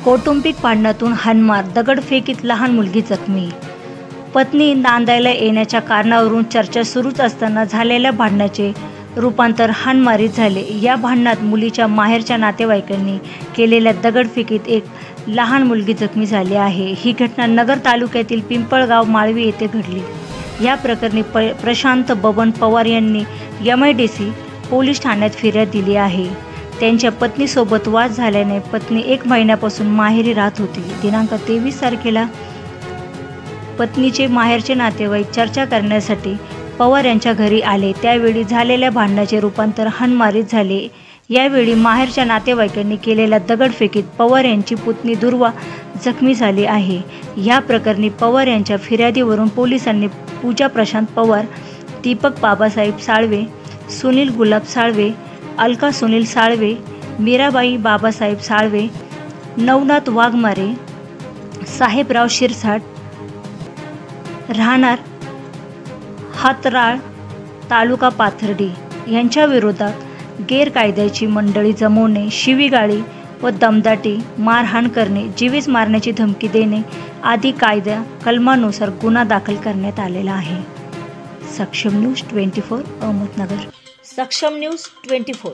कौटुंबिक भांडणातून हाणमार, दगडफेकीत लहान मुलगी जखमी. पत्नी नांदायला येण्याच्या कारणावरून चर्चा सुरूच असताना झालेल्या भांडणाचे रूपांतर हाणमारीत झाले. या भांडणात मुलीच्या माहेरच्या नातेवाईकांनी केलेल्या दगडफेकीत एक लहान मुलगी जखमी झाली आहे. ही घटना नगर तालुक्यातील पिंपळगाव माळवी येथे घडली. या प्रकरणी प्रशांत बबन पवार यांनी MIDC पोलीस ठाण्यात फिर्याद दिली आहे. त्यांच्या पत्नीसोबत वाद झाल्याने पत्नी 1 महिन्यापासून माहेरी राहत होती. दिनांक 23 तारखेला पत्नीचे माहेरचे नातेवाईक चर्चा करण्यासाठी पवार यांच्या घरी आले. त्यावेळी झालेल्या भांडणाचे रूपांतर हाणमारीत झाले. यावेळी माहेरच्या नातेवाईकांनी केलेल्या दगडफेकीत पवार यांची पुतणी दुर्वा जखमी झाली आहे. या प्रकरणी पवार यांच्या फिर्यादीवरून पोलिसांनी पूजा प्रशांत पवार, दीपक बाबासाहेब साळवे, सुनील गुलाब साळवे, अलका सुनील साळवे, मीराबाई बाबासाहेब साळवे, नवनाथ वाघमारे, साहेबराव शिरसाट, राहणार हातराळ, तालुका पाथर्डी यांच्या विरोधात गैरकायद्याची मंडळी जमवणे, शिवीगाळी व दमदाटी, मारहाण करणे, जीवेस मारण्याची धमकी देणे आदी कायदा कलमानुसार गुन्हा दाखल करण्यात आलेला आहे. सक्षम न्यूज 24 अहमदनगर. सक्षम न्यूज 24.